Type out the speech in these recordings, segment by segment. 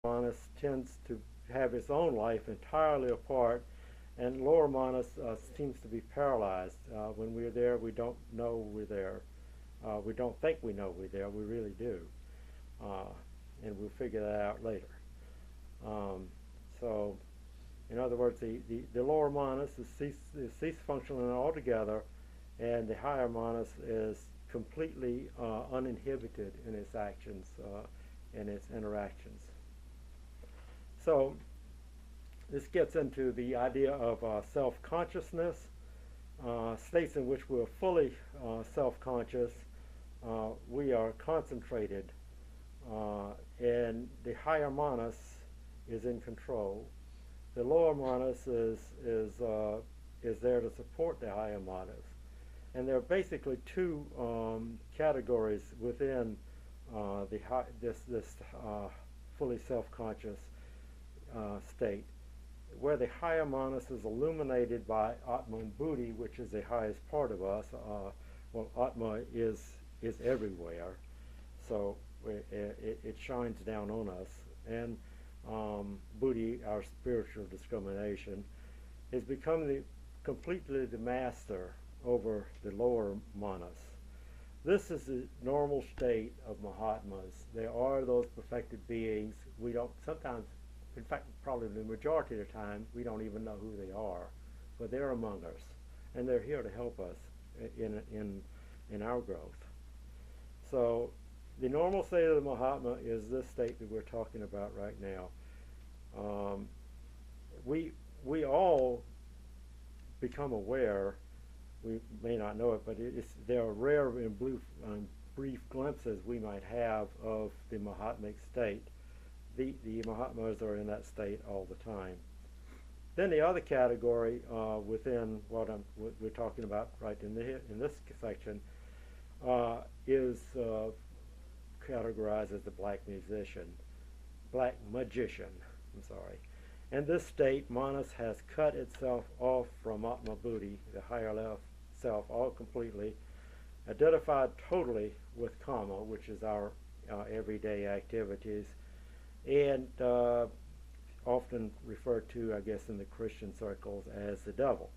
Manas tends to have its own life entirely apart, and lower Manas seems to be paralyzed. When we're there, we don't know we're there. We don't think we know we're there. We really do, uh, and we'll figure that out later. Um, so, in other words, the lower Manas is cease functioning altogether, and the higher Manas is completely uninhibited in its actions and its interactions. So this gets into the idea of self-consciousness, states in which we're fully self-conscious. We are concentrated, and the higher manas is in control. The lower manas is there to support the higher manas, and there are basically two categories within this fully self-conscious state, where the higher manas is illuminated by Atman Buddhi, which is the highest part of us. Well, Atma is everywhere, so it shines down on us. And Buddhi, our spiritual discrimination, is become completely the master over the lower manas. This is the normal state of Mahatmas. There are those perfected beings. We don't sometimes, in fact, probably the majority of the time, we don't even know who they are, but they're among us, and they're here to help us in our growth. So, the normal state of the Mahatma is this state that we're talking about right now. Um, we all become aware. We may not know it, but there are rare and brief glimpses we might have of the Mahatmic state. The Mahatmas are in that state all the time. Then the other category within what we're talking about right in this section is categorized as the black magician. I'm sorry. In this state, Manas has cut itself off from Atma Buddhi, the higher left self, all completely, identified totally with Kama, which is our everyday activities, and often referred to, I guess, in the Christian circles as the devil.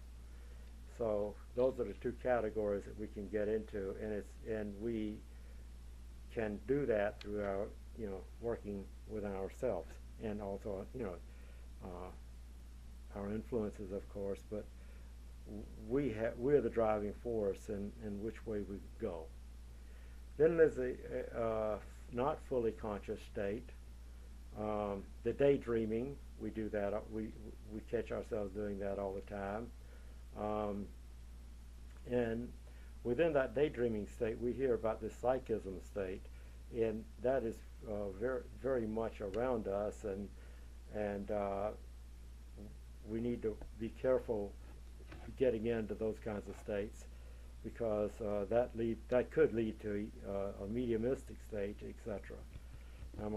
So those are the two categories that we can get into, and we can do that through our working within ourselves, and also our influences, of course, but we're the driving force in which way we go. Then there's a not fully conscious state. The daydreaming, we do that. We catch ourselves doing that all the time, and within that daydreaming state, we hear about this psychism state, and that is very very much around us, and we need to be careful getting into those kinds of states, because that could lead to a mediumistic state, etc. I'm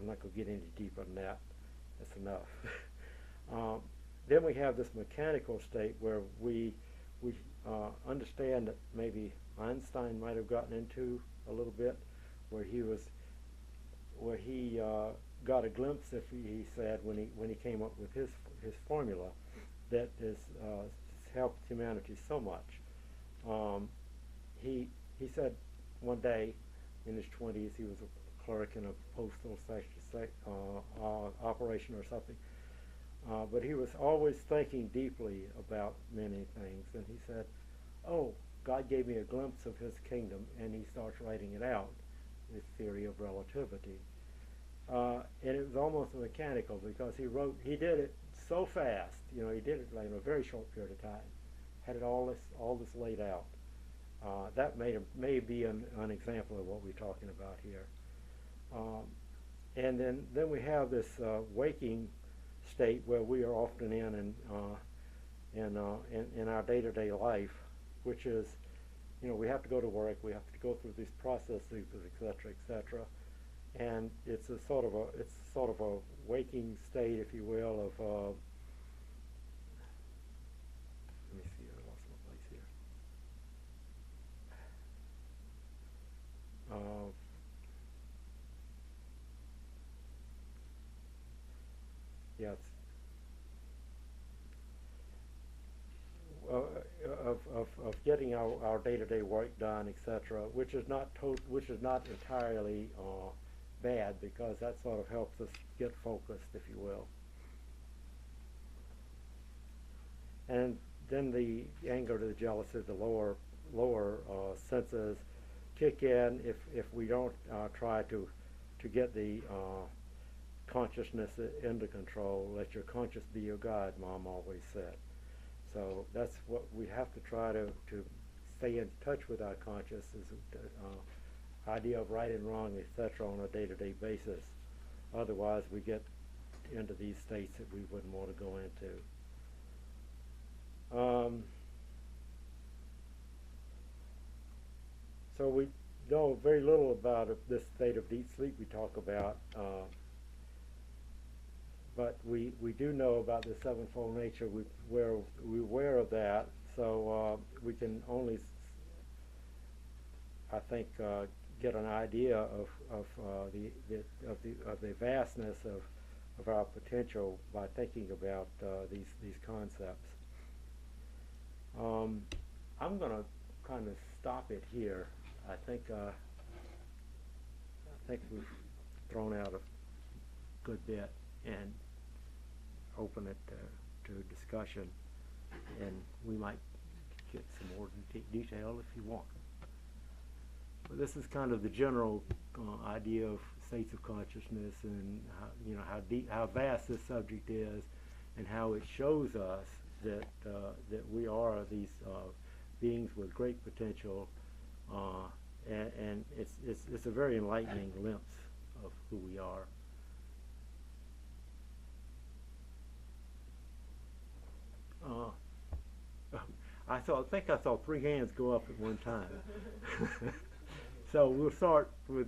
not going to get any deeper than that. That's enough. Then we have this mechanical state where we understand that maybe Einstein might have gotten into a little bit, where he got a glimpse, if he said, when he came up with his formula, that has helped humanity so much. He said one day in his 20s, he was a clerk in a postal operation or something, but he was always thinking deeply about many things, and he said, "Oh, God gave me a glimpse of His kingdom," and he starts writing it out, his theory of relativity. And it was almost mechanical, because he did it so fast. He did it in a very short period of time. Had it all this laid out. That may be an example of what we're talking about here. And then we have this waking state where we are often in our day-to-day life, which is, we have to go to work, we have to go through these processes, etc., etc. And it's sort of a waking state, if you will, of let me see, I lost my place here. yes, uh, of getting our day-to-day work done, etc., which is not entirely bad, because that sort of helps us get focused, if you will. And then the anger, the jealousy, the lower senses kick in if we don't try to get the consciousness into control. Let your conscience be your guide, Mom always said. So that's what we have to try to stay in touch with our conscious, is idea of right and wrong, etc., on a day-to-day basis. Otherwise, we get into these states that we wouldn't want to go into. So we know very little about this state of deep sleep we talk about, but we do know about the sevenfold nature. We're aware of that, so we can only, I think, get an idea of the vastness of our potential by thinking about these concepts. I'm going to kind of stop it here. I think we've thrown out a good bit, and open it to discussion, and we might get some more detail if you want. But this is kind of the general idea of states of consciousness, and how vast this subject is, and how it shows us that we are these beings with great potential, and it's a very enlightening glimpse of who we are. I think I saw 3 hands go up at one time. So we'll start with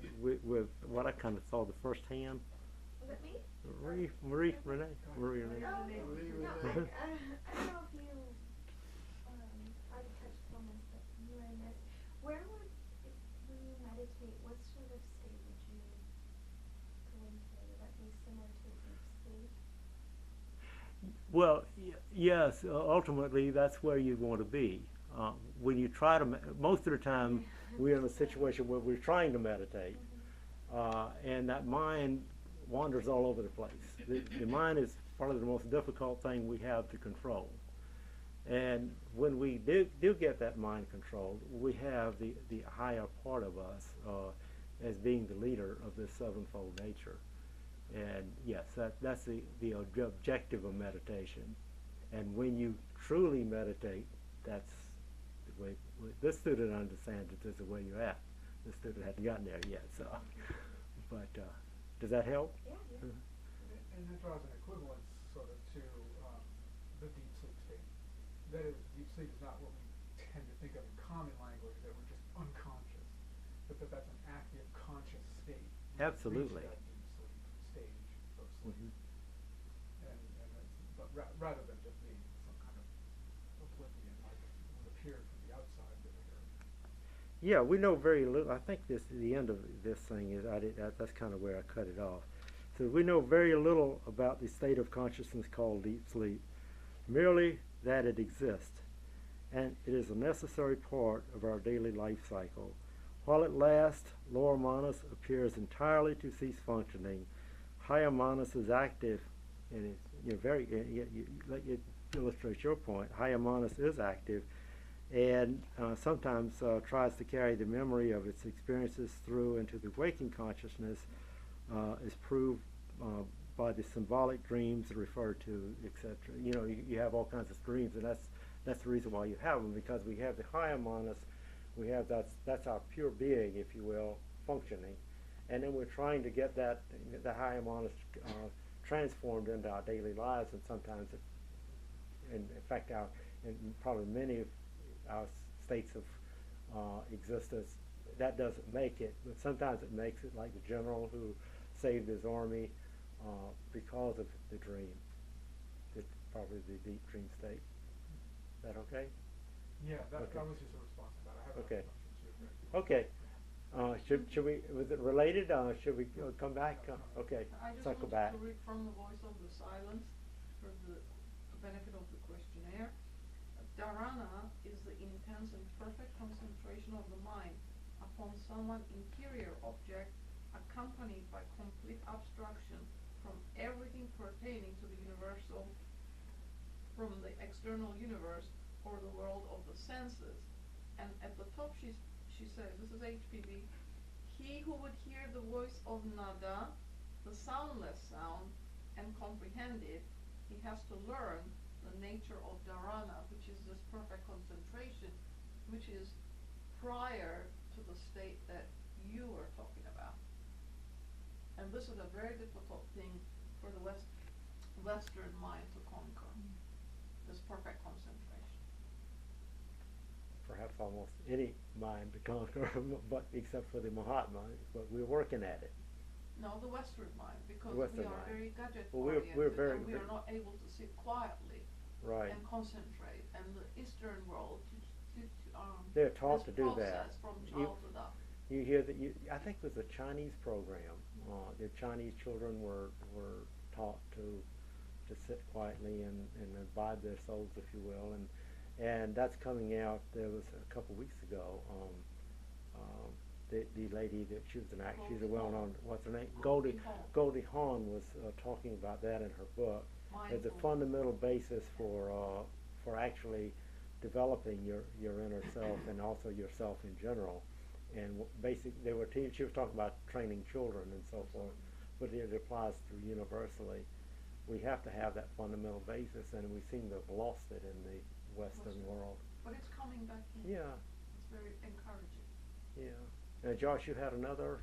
what I kind of saw, the first hand. Was it me? Marie Renee. Marie Renee. No, I don't know if you already touched on this, but you and this. When you meditate, what sort of state would you go into? Would that be similar to a deep sleep? Well, yes. Ultimately, that's where you want to be. When you try to, most of the time, we're in a situation where we're trying to meditate, and that mind wanders all over the place. The mind is probably the most difficult thing we have to control. And when we do get that mind controlled, we have the higher part of us as being the leader of this sevenfold nature. And yes, that's the objective of meditation. And when you truly meditate, that's the way this student understands it, is the way you're at. This student hasn't gotten there yet, so. But does that help? Yeah. And that draws an equivalence sort of to the deep sleep state. That is, deep sleep is not what we tend to think of in common language, that we're just unconscious, but that's an active, conscious state. Absolutely. That deep sleep stage of sleep. But rather than just being some kind of oblivion, like would appear from the outside of here. Yeah, we know very little. I think the end of this thing is that's kind of where I cut it off. So we know very little about the state of consciousness called deep sleep, merely that it exists, and it is a necessary part of our daily life cycle. While it lasts, lower manas appears entirely to cease functioning. Higher manas is active, and it illustrates your point. Higher manas is active, and sometimes tries to carry the memory of its experiences through into the waking consciousness, is proved by the symbolic dreams referred to, etc. You have all kinds of dreams, and that's the reason why you have them, because we have the higher manas, we have that's our pure being, if you will, functioning, and then we're trying to get the higher manas transformed into our daily lives, and sometimes in fact in probably many of our states of existence, that doesn't make it, but sometimes it makes it, like the general who saved his army because of the dream. It's probably the deep dream state. Is that okay? Yeah, that Okay. was just a response to that. I have Okay. another question too. Okay. Should we, was it related? Should we come back? Okay, I just cycle wanted back. to read from the voice of the silence for the benefit of the questionnaire. Dharana is the intense and perfect concentration of the mind upon some interior object accompanied by complete abstraction from everything pertaining to the universal, from the external universe or the world of the senses. And at the top she says, this is HPB, he who would hear the voice of nada, the soundless sound, and comprehend it, he has to learn the nature of dharana, which is this perfect concentration, which is prior to the state that you were talking about. And this is a very difficult thing for the Western mind to conquer, this perfect concentration. Perhaps almost any mind to conquer, but except for the Mahatma, but we're working at it. No, the Western mind, because Western we are mind. very gadget Well, oriented, we're very, and we are not able to sit quietly right. and concentrate. And the Eastern world, They're taught to this do that. process from childhood up. You hear that? I think it was a Chinese program. The Chinese children were taught to sit quietly and abide their souls, if you will, and that's coming out. There was a couple weeks ago. The lady that she was an actress, she's a well-known, what's her name? Goldie Hawn was talking about that in her book as a fundamental basis for actually developing your inner self and also yourself in general. And they were she was talking about training children and so forth, but it applies through universally. We have to have that fundamental basis, and we seem to have lost it in the Western world. But it's coming back in. Yeah. It's very encouraging. Yeah. Now, Josh, you had another.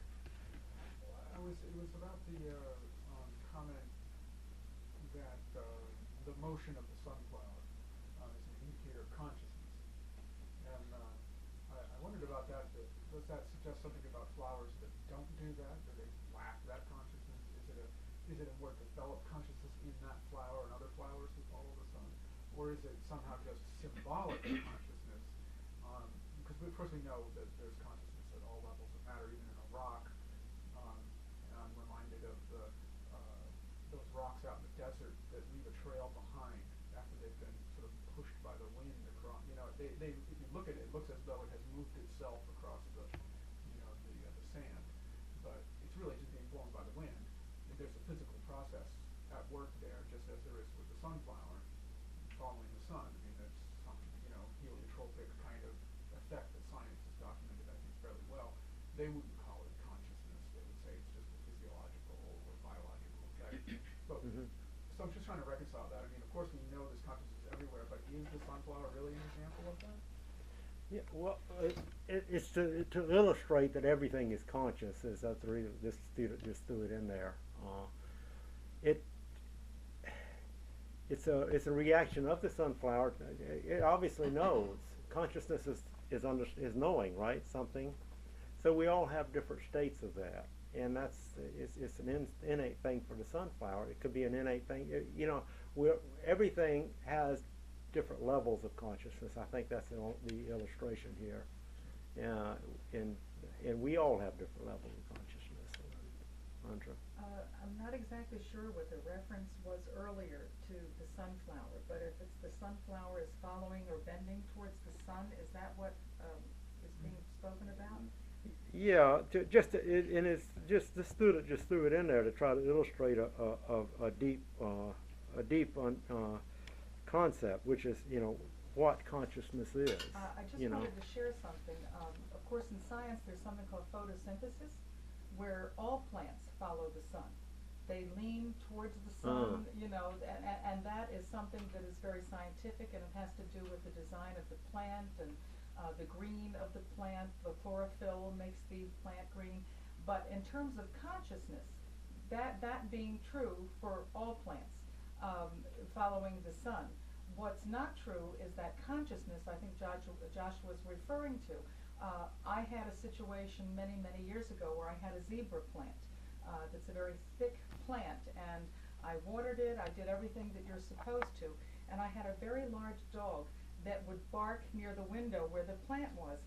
It was about the comment that the motion of the sunflower is an indicator of consciousness, and I wondered about that. Does that suggest something about flowers that don't do that? Do they lack that consciousness? Is it a more developed consciousness in that flower and other flowers that follow the sun, or is it somehow just symbolic of consciousness? Because of course we know that there's consciousness at all levels of matter, even in a rock. And I'm reminded of those rocks out in the desert that leave a trail behind after they've been sort of pushed by the wind across. If you look at it, it looks as though it has moved itself across the sand, but it's really just being blown by the wind. And there's a physical process at work there, just as there is with the sunflower following the sun. I mean, there's some heliotropic kind of effect that science has documented, I think, fairly well. They wouldn't call it consciousness. They would say it's just a physiological or biological effect. But so I'm just trying to reconcile that. I mean, of course, we know there's consciousness everywhere, but is the sunflower really an example of that? Yeah, well, it's to illustrate that everything is conscious. Is that the reason this student just threw it in there? It's a reaction of the sunflower. It obviously knows. Consciousness is knowing, right? Something. So we all have different states of that, and it's an innate thing for the sunflower. It could be an innate thing. Everything has different levels of consciousness. I think that's the illustration here, and we all have different levels of consciousness. Andra? I'm not exactly sure what the reference was earlier to the sunflower, but if it's the sunflower is following or bending towards the sun, is that what is being spoken about? Yeah, the student just threw it in there to try to illustrate a deep concept, which is what consciousness is. I just wanted to share something. Of course, in science, there's something called photosynthesis, where all plants follow the sun. They lean towards the sun, and that is something that is very scientific, and it has to do with the design of the plant and the green of the plant. The chlorophyll makes the plant green. But in terms of consciousness, that being true for all plants following the sun, what's not true is that consciousness, I think Josh was referring to. I had a situation many years ago where I had a zebra plant that's a very thick plant, and I watered it, I did everything that you're supposed to, and I had a very large dog that would bark near the window where the plant was,